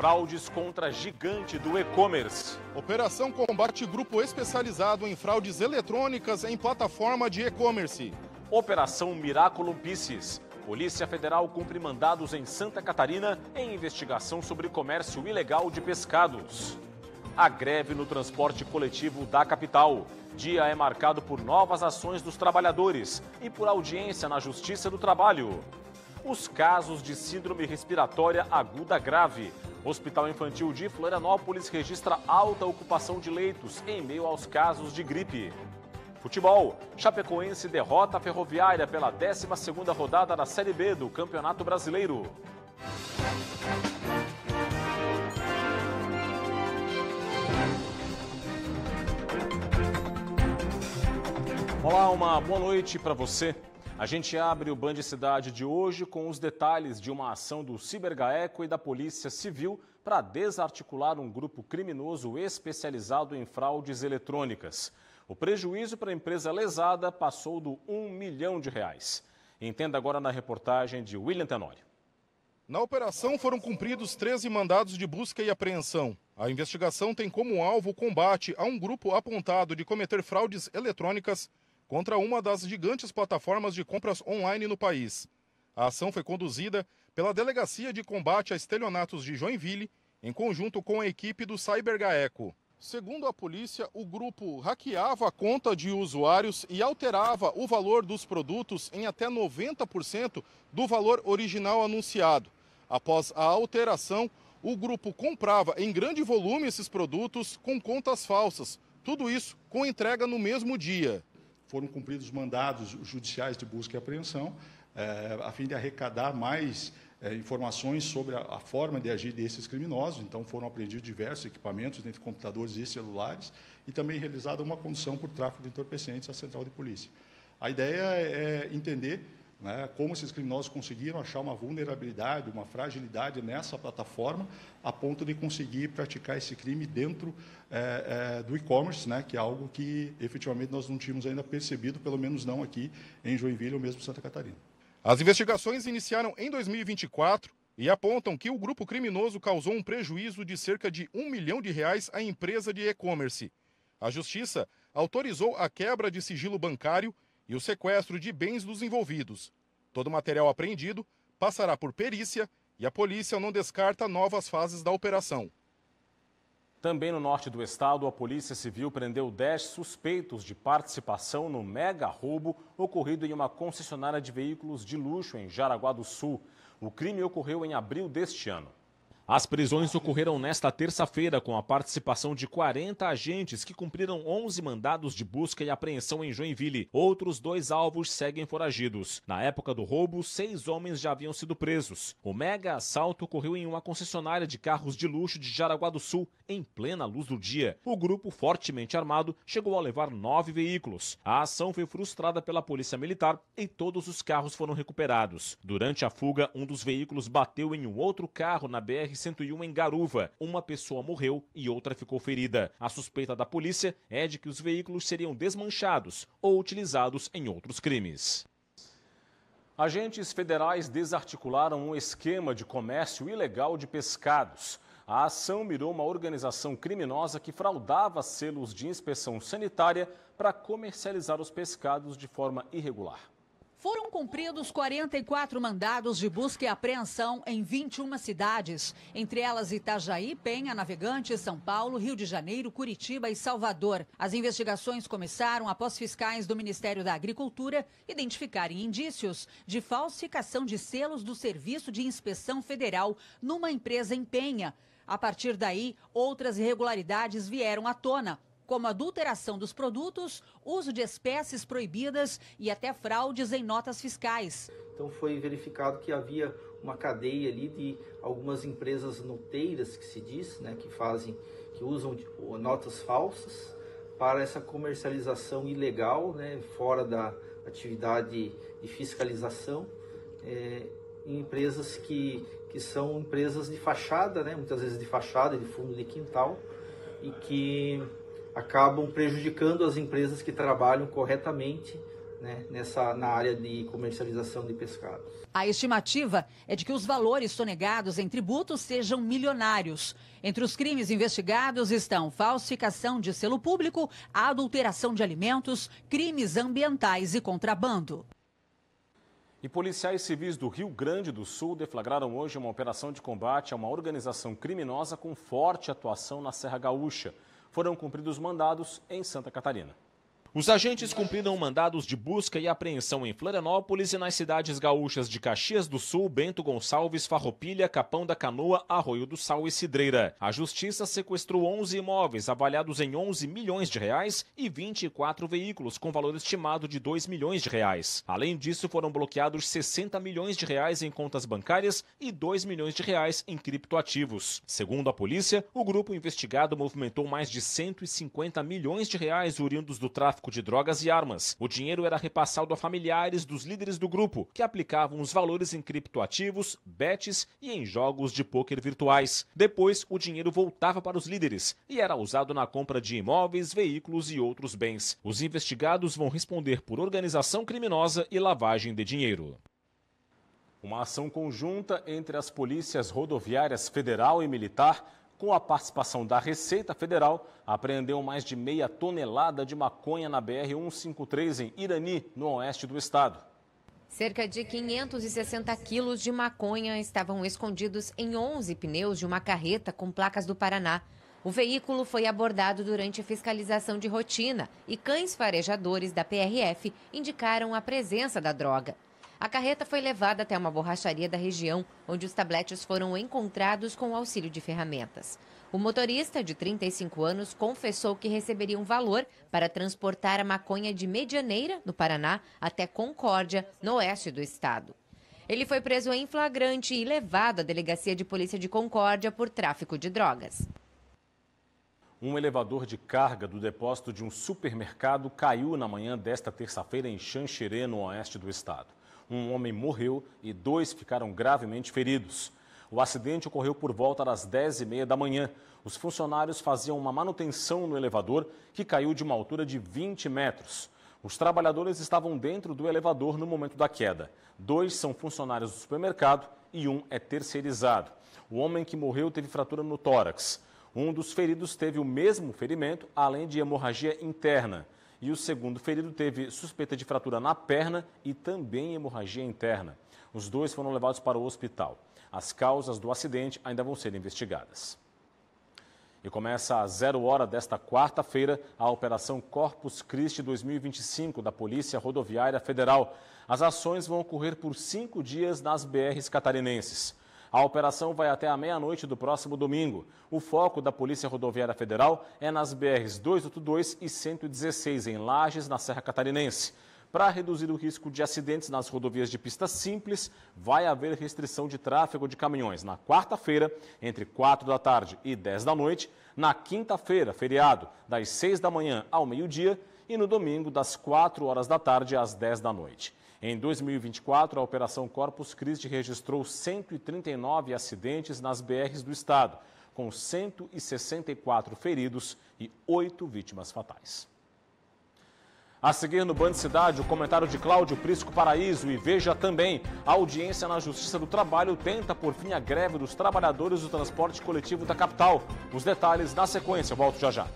Fraudes contra gigante do e-commerce. Operação combate grupo especializado em fraudes eletrônicas em plataforma de e-commerce. Operação Miraculum Pisces. Polícia Federal cumpre mandados em Santa Catarina em investigação sobre comércio ilegal de pescados. A greve no transporte coletivo da capital. Dia é marcado por novas ações dos trabalhadores e por audiência na Justiça do Trabalho. Os casos de síndrome respiratória aguda grave. O Hospital Infantil de Florianópolis registra alta ocupação de leitos em meio aos casos de gripe. Futebol. Chapecoense derrota a Ferroviária pela 12ª rodada da Série B do Campeonato Brasileiro. Olá, uma boa noite para você. A gente abre o Band Cidade de hoje com os detalhes de uma ação do Cibergaeco e da Polícia Civil para desarticular um grupo criminoso especializado em fraudes eletrônicas. O prejuízo para a empresa lesada passou do R$1 milhão. Entenda agora na reportagem de William Tenório. Na operação foram cumpridos 13 mandados de busca e apreensão. A investigação tem como alvo o combate a um grupo apontado de cometer fraudes eletrônicas contra uma das gigantes plataformas de compras online no país. A ação foi conduzida pela Delegacia de Combate a Estelionatos de Joinville, em conjunto com a equipe do Cibergaeco. Segundo a polícia, o grupo hackeava a conta de usuários e alterava o valor dos produtos em até 90% do valor original anunciado. Após a alteração, o grupo comprava em grande volume esses produtos com contas falsas. Tudo isso com entrega no mesmo dia. Foram cumpridos mandados judiciais de busca e apreensão, a fim de arrecadar mais informações sobre a forma de agir desses criminosos. Então, foram apreendidos diversos equipamentos, entre computadores e celulares, e também realizada uma condução por tráfico de entorpecentes à central de polícia. A ideia é entender, né, como esses criminosos conseguiram achar uma vulnerabilidade, uma fragilidade nessa plataforma, a ponto de conseguir praticar esse crime dentro do e-commerce, né, que é algo que efetivamente nós não tínhamos ainda percebido, pelo menos não aqui em Joinville ou mesmo Santa Catarina. As investigações iniciaram em 2024 e apontam que o grupo criminoso causou um prejuízo de cerca de R$1 milhão à empresa de e-commerce. A Justiça autorizou a quebra de sigilo bancário e o sequestro de bens dos envolvidos. Todo o material apreendido passará por perícia e a polícia não descarta novas fases da operação. Também no norte do estado, a Polícia Civil prendeu 10 suspeitos de participação no mega roubo ocorrido em uma concessionária de veículos de luxo em Jaraguá do Sul. O crime ocorreu em abril deste ano. As prisões ocorreram nesta terça-feira com a participação de 40 agentes que cumpriram 11 mandados de busca e apreensão em Joinville. Outros 2 alvos seguem foragidos. Na época do roubo, 6 homens já haviam sido presos. O mega assalto ocorreu em uma concessionária de carros de luxo de Jaraguá do Sul, em plena luz do dia. O grupo, fortemente armado, chegou a levar 9 veículos. A ação foi frustrada pela Polícia Militar e todos os carros foram recuperados. Durante a fuga, um dos veículos bateu em um outro carro na BR-101 em Garuva. Uma pessoa morreu e outra ficou ferida. A suspeita da polícia é de que os veículos seriam desmanchados ou utilizados em outros crimes. Agentes federais desarticularam um esquema de comércio ilegal de pescados. A ação mirou uma organização criminosa que fraudava selos de inspeção sanitária para comercializar os pescados de forma irregular. Foram cumpridos 44 mandados de busca e apreensão em 21 cidades, entre elas Itajaí, Penha, Navegantes, São Paulo, Rio de Janeiro, Curitiba e Salvador. As investigações começaram após fiscais do Ministério da Agricultura identificarem indícios de falsificação de selos do Serviço de Inspeção Federal numa empresa em Penha. A partir daí, outras irregularidades vieram à tona, como adulteração dos produtos, uso de espécies proibidas e até fraudes em notas fiscais. Então foi verificado que havia uma cadeia ali de algumas empresas noteiras, que se diz, né, que usam notas falsas para essa comercialização ilegal, né, fora da atividade de fiscalização, em empresas que são empresas de fachada, né, muitas vezes de fachada, de fundo de quintal, e que acabam prejudicando as empresas que trabalham corretamente né, na área de comercialização de pescados. A estimativa é de que os valores sonegados em tributos sejam milionários. Entre os crimes investigados estão falsificação de selo público, adulteração de alimentos, crimes ambientais e contrabando. E policiais civis do Rio Grande do Sul deflagraram hoje uma operação de combate a uma organização criminosa com forte atuação na Serra Gaúcha. Foram cumpridos mandados em Santa Catarina. Os agentes cumpriram mandados de busca e apreensão em Florianópolis e nas cidades gaúchas de Caxias do Sul, Bento Gonçalves, Farroupilha, Capão da Canoa, Arroio do Sal e Cidreira. A Justiça sequestrou 11 imóveis avaliados em 11 milhões de reais e 24 veículos com valor estimado de 2 milhões de reais. Além disso, foram bloqueados 60 milhões de reais em contas bancárias e 2 milhões de reais em criptoativos. Segundo a polícia, o grupo investigado movimentou mais de 150 milhões de reais oriundos do tráfico de drogas e armas. O dinheiro era repassado a familiares dos líderes do grupo, que aplicavam os valores em criptoativos, bets e em jogos de pôquer virtuais. Depois, o dinheiro voltava para os líderes e era usado na compra de imóveis, veículos e outros bens. Os investigados vão responder por organização criminosa e lavagem de dinheiro. Uma ação conjunta entre as polícias rodoviárias federal e militar, com a participação da Receita Federal, apreendeu mais de meia tonelada de maconha na BR-153 em Irani, no oeste do estado. Cerca de 560 quilos de maconha estavam escondidos em 11 pneus de uma carreta com placas do Paraná. O veículo foi abordado durante a fiscalização de rotina e cães farejadores da PRF indicaram a presença da droga. A carreta foi levada até uma borracharia da região, onde os tabletes foram encontrados com o auxílio de ferramentas. O motorista, de 35 anos, confessou que receberia um valor para transportar a maconha de Medianeira, no Paraná, até Concórdia, no oeste do estado. Ele foi preso em flagrante e levado à Delegacia de Polícia de Concórdia por tráfico de drogas. Um elevador de carga do depósito de um supermercado caiu na manhã desta terça-feira em Xanxerê, no oeste do estado. Um homem morreu e 2 ficaram gravemente feridos. O acidente ocorreu por volta das 10h30 da manhã. Os funcionários faziam uma manutenção no elevador que caiu de uma altura de 20 metros. Os trabalhadores estavam dentro do elevador no momento da queda. 2 são funcionários do supermercado e 1 é terceirizado. O homem que morreu teve fratura no tórax. Um dos feridos teve o mesmo ferimento, além de hemorragia interna. E o segundo ferido teve suspeita de fratura na perna e também hemorragia interna. Os 2 foram levados para o hospital. As causas do acidente ainda vão ser investigadas. E começa às 0h desta quarta-feira a Operação Corpus Christi 2025 da Polícia Rodoviária Federal. As ações vão ocorrer por 5 dias nas BRs catarinenses. A operação vai até a meia-noite do próximo domingo. O foco da Polícia Rodoviária Federal é nas BRs 282 e 116, em Lages, na Serra Catarinense. Para reduzir o risco de acidentes nas rodovias de pista simples, vai haver restrição de tráfego de caminhões na quarta-feira, entre 4 da tarde e 10 da noite, na quinta-feira, feriado, das 6 da manhã ao meio-dia, e no domingo, das 4h da tarde às 10 da noite. Em 2024, a Operação Corpus Christi registrou 139 acidentes nas BRs do estado, com 164 feridos e 8 vítimas fatais. A seguir no Band Cidade, o comentário de Cláudio Prisco Paraíso e veja também, a audiência na Justiça do Trabalho tenta por fim a greve dos trabalhadores do transporte coletivo da capital. Os detalhes na sequência, eu volto já já.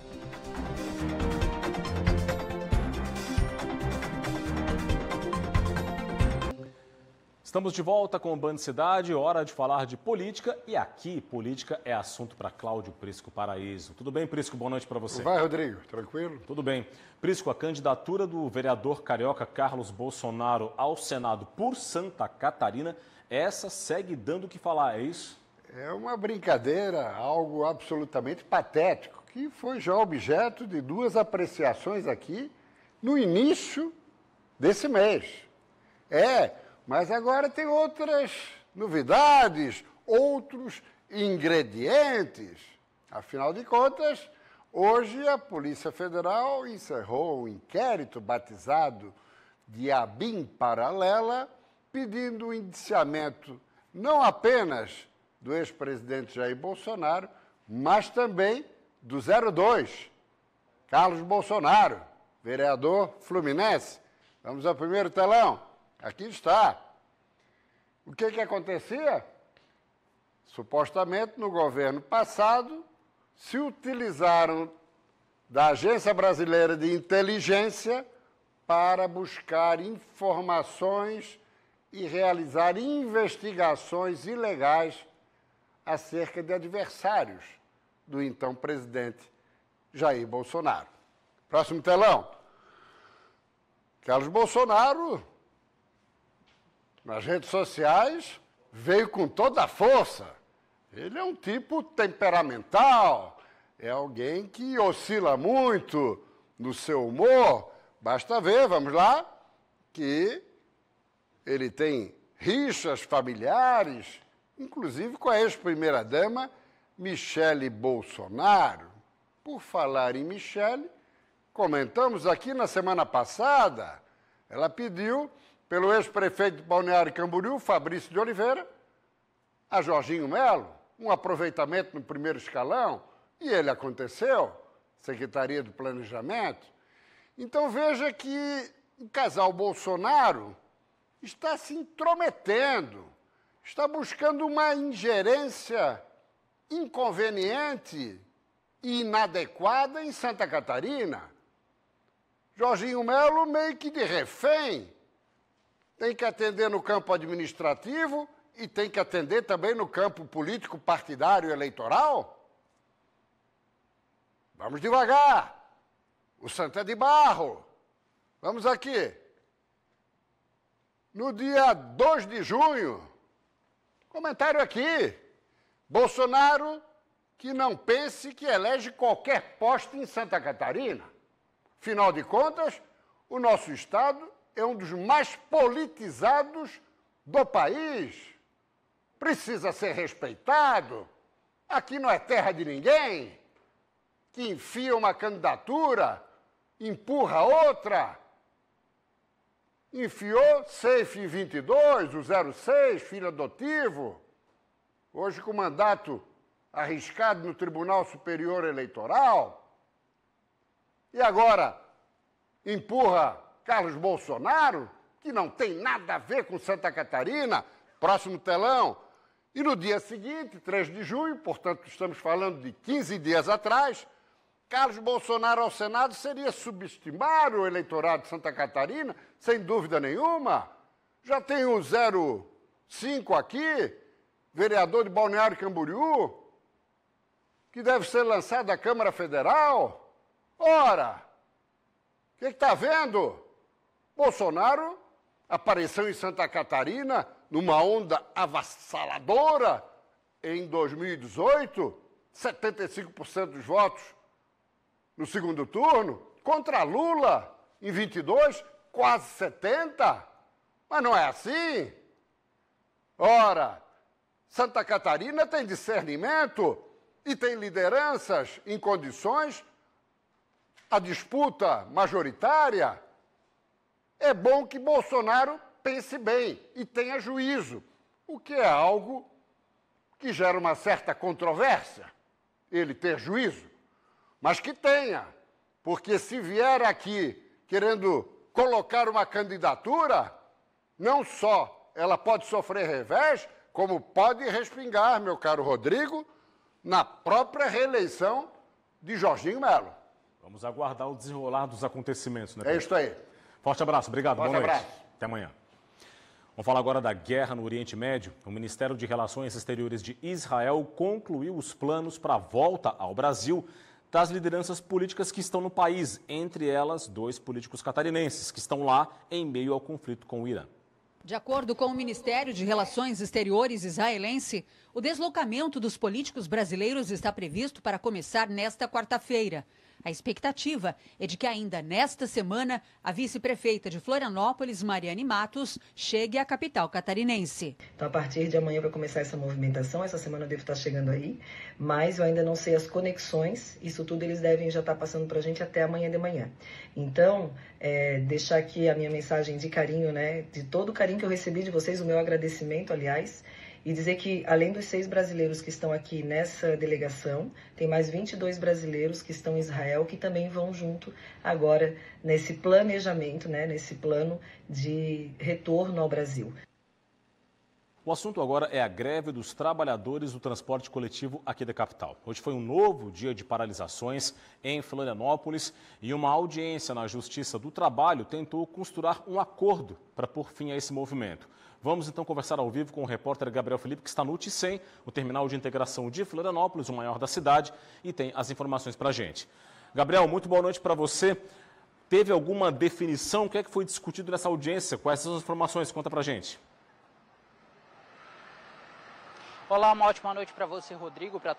Estamos de volta com o Band Cidade, hora de falar de política e aqui política é assunto para Cláudio Prisco Paraíso. Tudo bem, Prisco? Boa noite para você. Vai, Rodrigo. Tranquilo? Tudo bem. Prisco, a candidatura do vereador carioca Carlos Bolsonaro ao Senado por Santa Catarina, essa segue dando o que falar, é isso? É uma brincadeira, algo absolutamente patético, que foi já objeto de 2 apreciações aqui no início desse mês. Mas agora tem outras novidades, outros ingredientes. Afinal de contas, hoje a Polícia Federal encerrou um inquérito batizado de ABIN Paralela, pedindo o indiciamento não apenas do ex-presidente Jair Bolsonaro, mas também do 02, Carlos Bolsonaro, vereador fluminense. Vamos ao primeiro telão. Aqui está. O que acontecia? Supostamente, no governo passado, se utilizaram da Agência Brasileira de Inteligência para buscar informações e realizar investigações ilegais acerca de adversários do então presidente Jair Bolsonaro. Próximo telão. Carlos Bolsonaro, nas redes sociais, veio com toda a força. Ele é um tipo temperamental, é alguém que oscila muito no seu humor. Basta ver, vamos lá, que ele tem rixas familiares, inclusive com a ex-primeira-dama Michele Bolsonaro. Por falar em Michele, comentamos aqui na semana passada, ela pediu pelo ex-prefeito de Balneário Camboriú, Fabrício de Oliveira, a Jorginho Melo, um aproveitamento no primeiro escalão, e ele aconteceu, Secretaria do Planejamento. Então veja que o casal Bolsonaro está se intrometendo, está buscando uma ingerência inconveniente e inadequada em Santa Catarina. Jorginho Melo meio que de refém, tem que atender no campo administrativo e tem que atender também no campo político, partidário e eleitoral. Vamos devagar. O santo é de barro. Vamos aqui. No dia 2 de junho, comentário aqui, Bolsonaro que não pense que elege qualquer posto em Santa Catarina. Afinal de contas, o nosso estado é um dos mais politizados do país. Precisa ser respeitado. Aqui não é terra de ninguém que enfia uma candidatura, empurra outra. Enfiou Safe 22, o 06, filho adotivo, hoje com mandato arriscado no Tribunal Superior Eleitoral. E agora empurra Carlos Bolsonaro, que não tem nada a ver com Santa Catarina. Próximo telão. E no dia seguinte, 3 de junho, portanto estamos falando de 15 dias atrás, Carlos Bolsonaro ao Senado seria subestimar o eleitorado de Santa Catarina, sem dúvida nenhuma. Já tem o 05 aqui, vereador de Balneário Camboriú, que deve ser lançado à Câmara Federal. Ora, o que está vendo? Bolsonaro apareceu em Santa Catarina numa onda avassaladora em 2018, 75% dos votos no segundo turno, contra Lula em 22, quase 70%. Mas não é assim. Ora, Santa Catarina tem discernimento e tem lideranças em condições. A disputa majoritária, é bom que Bolsonaro pense bem e tenha juízo, o que é algo que gera uma certa controvérsia, ele ter juízo, mas que tenha, porque se vier aqui querendo colocar uma candidatura, não só ela pode sofrer revés, como pode respingar, meu caro Rodrigo, na própria reeleição de Jorginho Melo. Vamos aguardar o desenrolar dos acontecimentos, né? É isso aí. Forte abraço, obrigado, boa noite. Abraço. Até amanhã. Vamos falar agora da guerra no Oriente Médio. O Ministério de Relações Exteriores de Israel concluiu os planos para a volta ao Brasil das lideranças políticas que estão no país, entre elas 2 políticos catarinenses que estão lá em meio ao conflito com o Irã. De acordo com o Ministério de Relações Exteriores israelense, o deslocamento dos políticos brasileiros está previsto para começar nesta quarta-feira. A expectativa é de que ainda nesta semana a vice-prefeita de Florianópolis, Mariane Matos, chegue à capital catarinense. Então, a partir de amanhã vai começar essa movimentação. Essa semana eu devo estar chegando aí, mas eu ainda não sei as conexões. Isso tudo eles devem já estar passando para a gente até amanhã de manhã. Então, deixar aqui a minha mensagem de carinho, né? De todo o carinho que eu recebi de vocês, o meu agradecimento, aliás. E dizer que, além dos 6 brasileiros que estão aqui nessa delegação, tem mais 22 brasileiros que estão em Israel, que também vão junto agora nesse planejamento, né, nesse plano de retorno ao Brasil. O assunto agora é a greve dos trabalhadores do transporte coletivo aqui da capital. Hoje foi um novo dia de paralisações em Florianópolis e uma audiência na Justiça do Trabalho tentou costurar um acordo para pôr fim a esse movimento. Vamos então conversar ao vivo com o repórter Gabriel Felipe, que está no Ticem, o terminal de integração de Florianópolis, o maior da cidade, e tem as informações para a gente. Gabriel, muito boa noite para você. Teve alguma definição? O que é que foi discutido nessa audiência? Quais são as informações? Conta para a gente. Olá, uma ótima noite para você, Rodrigo, para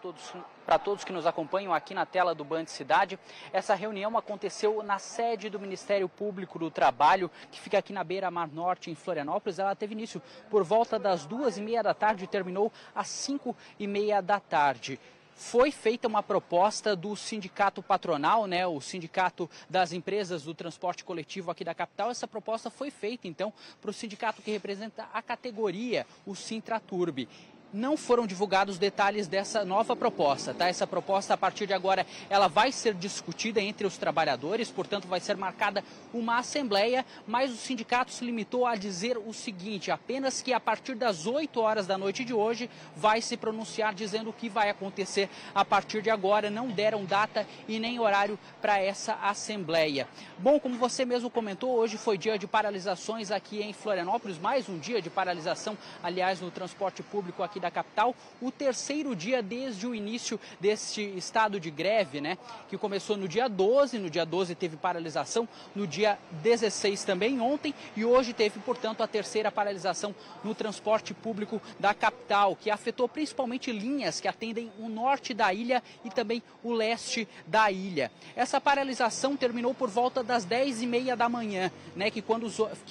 todos que nos acompanham aqui na tela do Band Cidade. Essa reunião aconteceu na sede do Ministério Público do Trabalho, que fica aqui na Beira-Mar Norte, em Florianópolis. Ela teve início por volta das 2h30 da tarde e terminou às 5h30 da tarde. Foi feita uma proposta do sindicato patronal, né, o sindicato das empresas do transporte coletivo aqui da capital. Essa proposta foi feita, então, para o sindicato que representa a categoria, o Sintraturb. Não foram divulgados detalhes dessa nova proposta, tá? Essa proposta, a partir de agora, ela vai ser discutida entre os trabalhadores, portanto, vai ser marcada uma assembleia, mas o sindicato se limitou a dizer o seguinte, apenas que a partir das 8 horas da noite de hoje vai se pronunciar dizendo o que vai acontecer a partir de agora. Não deram data e nem horário para essa assembleia. Bom, como você mesmo comentou, hoje foi dia de paralisações aqui em Florianópolis, mais um dia de paralisação, aliás, no transporte público aqui da capital, o terceiro dia desde o início deste estado de greve, né, que começou no dia 12, no dia 12 teve paralisação, no dia 16 também ontem, e hoje teve, portanto, a terceira paralisação no transporte público da capital, que afetou principalmente linhas que atendem o norte da ilha e também o leste da ilha. Essa paralisação terminou por volta das 10h30 da manhã, né, que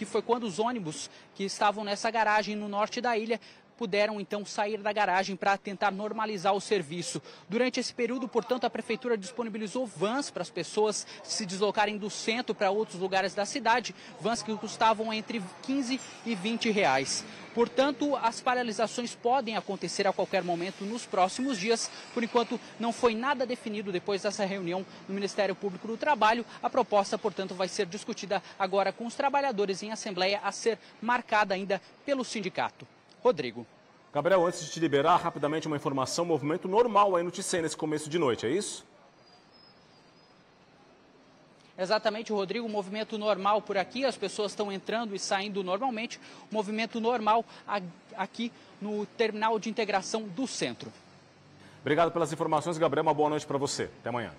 foi quando os ônibus que estavam nessa garagem no norte da ilha puderam, então, sair da garagem para tentar normalizar o serviço. Durante esse período, portanto, a Prefeitura disponibilizou vans para as pessoas se deslocarem do centro para outros lugares da cidade, vans que custavam entre 15 e 20 reais. Portanto, as paralisações podem acontecer a qualquer momento nos próximos dias. Por enquanto, não foi nada definido depois dessa reunião no Ministério Público do Trabalho. A proposta, portanto, vai ser discutida agora com os trabalhadores em assembleia, a ser marcada ainda pelo sindicato. Rodrigo. Gabriel, antes de te liberar, rapidamente uma informação, movimento normal aí no Ticem nesse começo de noite, é isso? Exatamente, Rodrigo, movimento normal por aqui, as pessoas estão entrando e saindo normalmente, movimento normal aqui no terminal de integração do centro. Obrigado pelas informações, Gabriel, uma boa noite para você. Até amanhã.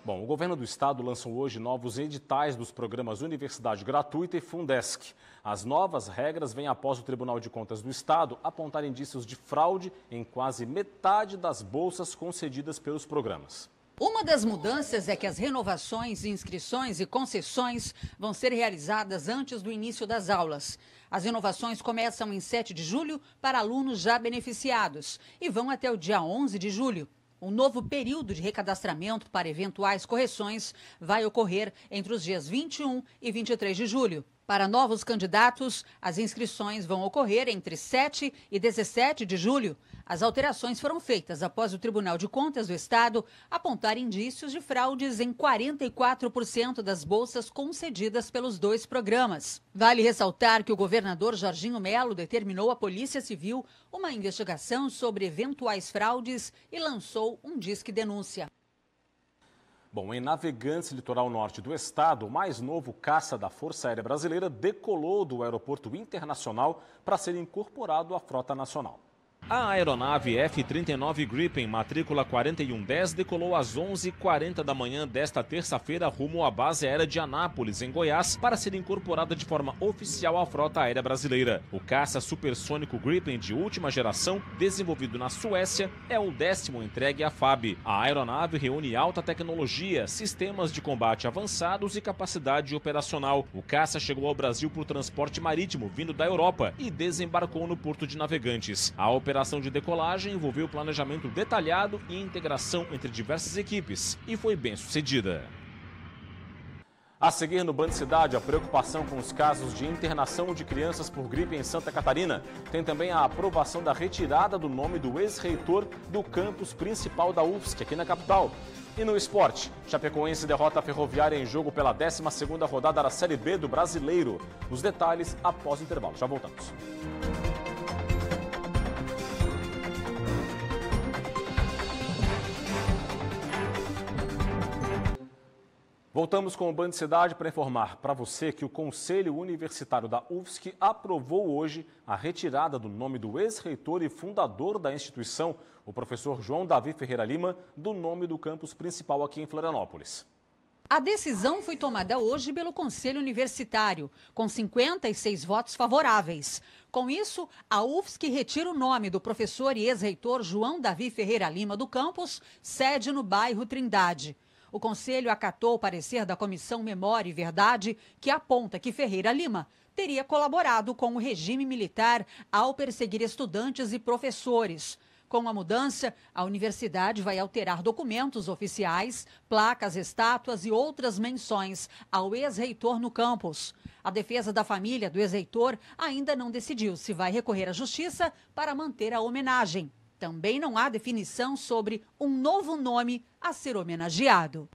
Bom, o governo do estado lançou hoje novos editais dos programas Universidade Gratuita e Fundesc. As novas regras vêm após o Tribunal de Contas do Estado apontar indícios de fraude em quase metade das bolsas concedidas pelos programas. Uma das mudanças é que as renovações, inscrições e concessões vão ser realizadas antes do início das aulas. As renovações começam em 7 de julho para alunos já beneficiados e vão até o dia 11 de julho. Um novo período de recadastramento para eventuais correções vai ocorrer entre os dias 21 e 23 de julho. Para novos candidatos, as inscrições vão ocorrer entre 7 e 17 de julho. As alterações foram feitas após o Tribunal de Contas do Estado apontar indícios de fraudes em 44% das bolsas concedidas pelos 2 programas. Vale ressaltar que o governador Jorginho Melo determinou à Polícia Civil uma investigação sobre eventuais fraudes e lançou um disque denúncia. Bom, em Navegantes, litoral norte do estado, o mais novo caça da Força Aérea Brasileira decolou do Aeroporto Internacional para ser incorporado à frota nacional. A aeronave F-39 Gripen, matrícula 4110, decolou às 11h40 da manhã desta terça-feira rumo à base aérea de Anápolis, em Goiás, para ser incorporada de forma oficial à frota aérea brasileira. O caça supersônico Gripen de última geração, desenvolvido na Suécia, é o 10º entregue à FAB. A aeronave reúne alta tecnologia, sistemas de combate avançados e capacidade operacional. O caça chegou ao Brasil por transporte marítimo vindo da Europa e desembarcou no Porto de Navegantes. A operação de decolagem envolveu planejamento detalhado e integração entre diversas equipes e foi bem sucedida. A seguir no Band Cidade, a preocupação com os casos de internação de crianças por gripe em Santa Catarina. Tem também a aprovação da retirada do nome do ex-reitor do campus principal da UFSC, aqui na capital. E no esporte, Chapecoense derrota a Ferroviária em jogo pela 12ª rodada da Série B do Brasileiro. Os detalhes após o intervalo. Já voltamos. Voltamos com o Band Cidade para informar para você que o Conselho Universitário da UFSC aprovou hoje a retirada do nome do ex-reitor e fundador da instituição, o professor João Davi Ferreira Lima, do nome do campus principal aqui em Florianópolis. A decisão foi tomada hoje pelo Conselho Universitário, com 56 votos favoráveis. Com isso, a UFSC retira o nome do professor e ex-reitor João Davi Ferreira Lima do campus, sede no bairro Trindade. O Conselho acatou o parecer da Comissão Memória e Verdade, que aponta que Ferreira Lima teria colaborado com o regime militar ao perseguir estudantes e professores. Com a mudança, a universidade vai alterar documentos oficiais, placas, estátuas e outras menções ao ex-reitor no campus. A defesa da família do ex-reitor ainda não decidiu se vai recorrer à justiça para manter a homenagem. Também não há definição sobre um novo nome a ser homenageado.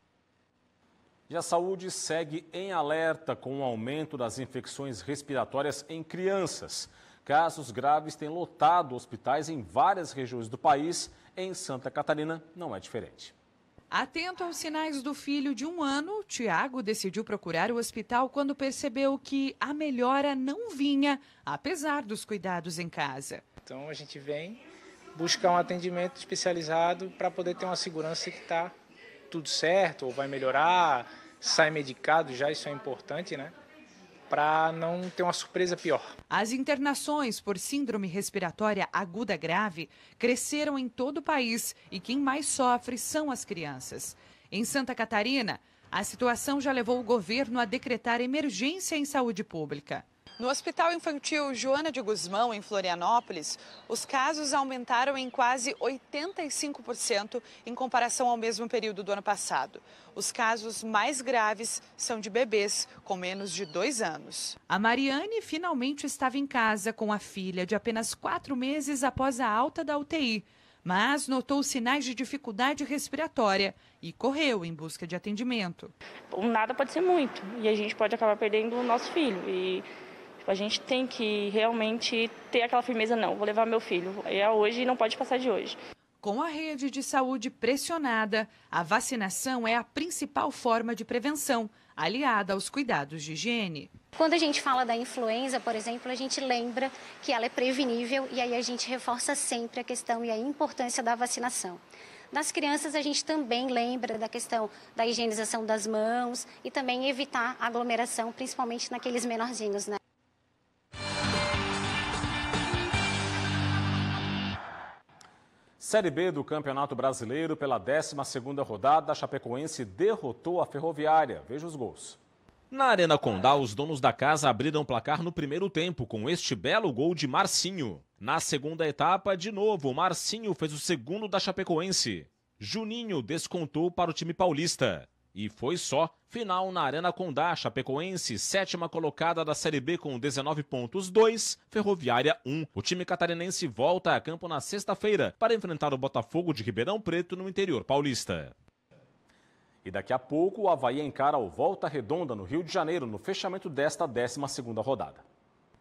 E a saúde segue em alerta com o aumento das infecções respiratórias em crianças. Casos graves têm lotado hospitais em várias regiões do país. Em Santa Catarina não é diferente. Atento aos sinais do filho de 1 ano, Tiago decidiu procurar o hospital quando percebeu que a melhora não vinha, apesar dos cuidados em casa. Então a gente vem buscar um atendimento especializado para poder ter uma segurança que está tudo certo, ou vai melhorar, sai medicado já, isso é importante, né? Para não ter uma surpresa pior. As internações por síndrome respiratória aguda grave cresceram em todo o país e quem mais sofre são as crianças. Em Santa Catarina, a situação já levou o governo a decretar emergência em saúde pública. No Hospital Infantil Joana de Guzmão, em Florianópolis, os casos aumentaram em quase 85% em comparação ao mesmo período do ano passado. Os casos mais graves são de bebês com menos de 2 anos. A Mariane finalmente estava em casa com a filha de apenas 4 meses após a alta da UTI, mas notou sinais de dificuldade respiratória e correu em busca de atendimento. Nada pode ser muito e a gente pode acabar perdendo o nosso filho. A gente tem que realmente ter aquela firmeza, não, vou levar meu filho, é hoje e não pode passar de hoje. Com a rede de saúde pressionada, a vacinação é a principal forma de prevenção, aliada aos cuidados de higiene. Quando a gente fala da influenza, por exemplo, a gente lembra que ela é prevenível e aí a gente reforça sempre a questão e a importância da vacinação. Nas crianças, a gente também lembra da questão da higienização das mãos e também evitar aglomeração, principalmente naqueles menorzinhos, né? Série B do Campeonato Brasileiro, pela 12ª rodada, a Chapecoense derrotou a Ferroviária. Veja os gols. Na Arena Condá, os donos da casa abriram o placar no primeiro tempo, com este belo gol de Marcinho. Na segunda etapa, de novo, Marcinho fez o segundo da Chapecoense. Juninho descontou para o time paulista. E foi só. Final na Arena Condá, Chapecoense, 7ª colocada da Série B com 19 pontos, 2, Ferroviária 1. O time catarinense volta a campo na sexta-feira para enfrentar o Botafogo de Ribeirão Preto no interior paulista. E daqui a pouco o Avaí encara o Volta Redonda no Rio de Janeiro no fechamento desta 12ª rodada.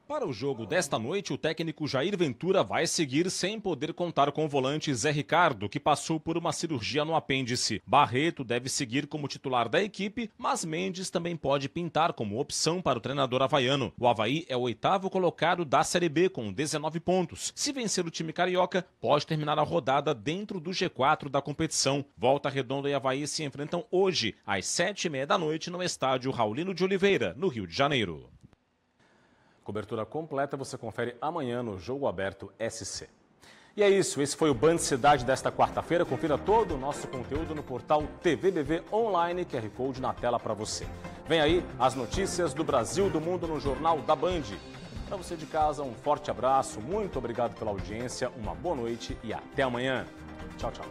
Para o jogo desta noite, o técnico Jair Ventura vai seguir sem poder contar com o volante Zé Ricardo, que passou por uma cirurgia no apêndice. Barreto deve seguir como titular da equipe, mas Mendes também pode pintar como opção para o treinador havaiano. O Avaí é o 8º colocado da Série B com 19 pontos. Se vencer o time carioca, pode terminar a rodada dentro do G4 da competição. Volta Redonda e Avaí se enfrentam hoje, às 7h30 da noite, no estádio Raulino de Oliveira, no Rio de Janeiro. Cobertura completa você confere amanhã no Jogo Aberto SC. E é isso, esse foi o Band Cidade desta quarta-feira. Confira todo o nosso conteúdo no portal TVBV Online, QR Code na tela para você. Vem aí as notícias do Brasil e do mundo no Jornal da Band. Para você de casa, um forte abraço, muito obrigado pela audiência, uma boa noite e até amanhã. Tchau, tchau.